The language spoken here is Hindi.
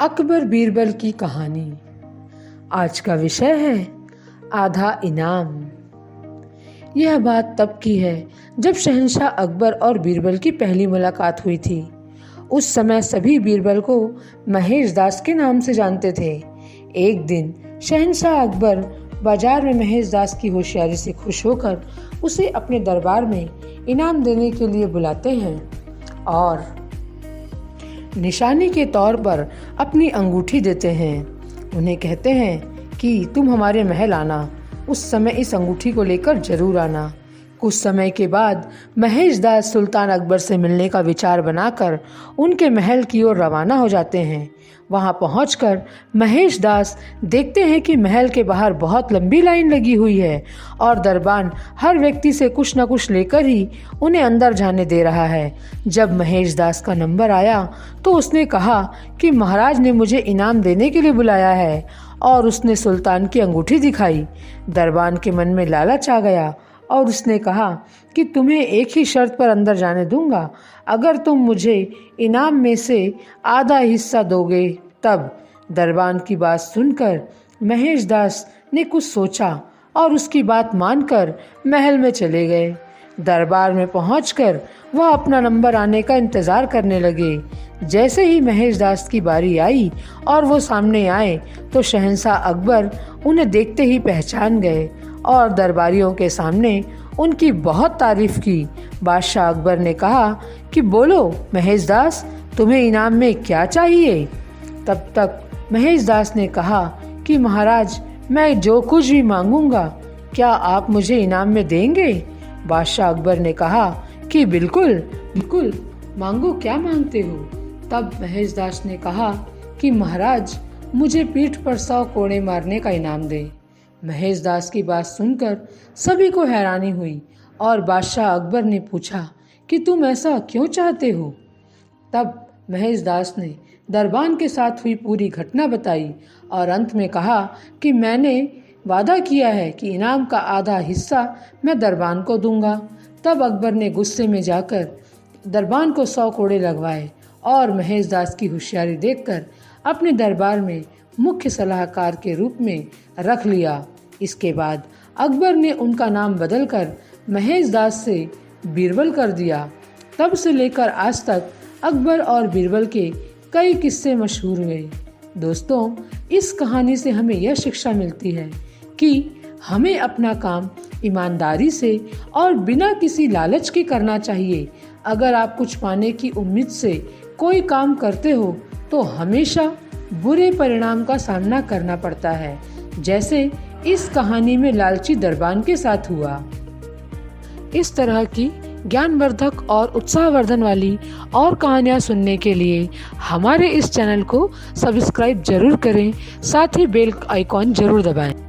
अकबर बीरबल की कहानी। आज का विषय है आधा इनाम। यह बात तब की है जब शहंशाह अकबर और बीरबल की पहली मुलाकात हुई थी। उस समय सभी बीरबल को महेश दास के नाम से जानते थे। एक दिन शहंशाह अकबर बाजार में महेश दास की होशियारी से खुश होकर उसे अपने दरबार में इनाम देने के लिए बुलाते हैं और निशानी के तौर पर अपनी अंगूठी देते हैं। उन्हें कहते हैं कि तुम हमारे महल आना, उस समय इस अंगूठी को लेकर जरूर आना। कुछ समय के बाद महेश दास सुल्तान अकबर से मिलने का विचार बनाकर उनके महल की ओर रवाना हो जाते हैं। वहां पहुंचकर महेश दास देखते हैं कि महल के बाहर बहुत लंबी लाइन लगी हुई है और दरबान हर व्यक्ति से कुछ न कुछ लेकर ही उन्हें अंदर जाने दे रहा है। जब महेश दास का नंबर आया तो उसने कहा कि महाराज ने मुझे इनाम देने के लिए बुलाया है और उसने सुल्तान की अंगूठी दिखाई। दरबान के मन में लालच आ गया और उसने कहा कि तुम्हें एक ही शर्त पर अंदर जाने दूंगा, अगर तुम मुझे इनाम में से आधा हिस्सा दोगे तब। दरबान की बात सुनकर महेश दास ने कुछ सोचा और उसकी बात मानकर महल में चले गए। दरबार में पहुंचकर वह अपना नंबर आने का इंतजार करने लगे। जैसे ही महेश दास की बारी आई और वो सामने आए तो शहंशाह अकबर उन्हें देखते ही पहचान गए और दरबारियों के सामने उनकी बहुत तारीफ की। बादशाह अकबर ने कहा कि बोलो महेश दास, तुम्हें इनाम में क्या चाहिए। तब तक महेश दास ने कहा कि महाराज, मैं जो कुछ भी मांगूंगा क्या आप मुझे इनाम में देंगे। बादशाह अकबर ने कहा कि बिल्कुल बिल्कुल, मांगो, क्या मांगते हो। तब महेश दास ने कहा कि महाराज, मुझे पीठ पर 100 कोड़े मारने का इनाम दे। महेश दास की बात सुनकर सभी को हैरानी हुई और बादशाह अकबर ने पूछा कि तुम ऐसा क्यों चाहते हो। तब महेश दास ने दरबान के साथ हुई पूरी घटना बताई और अंत में कहा कि मैंने वादा किया है कि इनाम का आधा हिस्सा मैं दरबान को दूंगा। तब अकबर ने गुस्से में जाकर दरबान को 100 कोड़े लगवाए और महेश दास की होशियारी देखकर अपने दरबार में मुख्य सलाहकार के रूप में रख लिया। इसके बाद अकबर ने उनका नाम बदलकर महेश दास से बीरबल कर दिया। तब से लेकर आज तक अकबर और बीरबल के कई किस्से मशहूर हुए। दोस्तों, इस कहानी से हमें यह शिक्षा मिलती है कि हमें अपना काम ईमानदारी से और बिना किसी लालच के करना चाहिए। अगर आप कुछ पाने की उम्मीद से कोई काम करते हो तो हमेशा बुरे परिणाम का सामना करना पड़ता है, जैसे इस कहानी में लालची दरबान के साथ हुआ। इस तरह की ज्ञानवर्धक और उत्साहवर्धन वाली और कहानियाँ सुनने के लिए हमारे इस चैनल को सब्सक्राइब जरूर करें, साथ ही बेल आइकॉन जरूर दबाएं।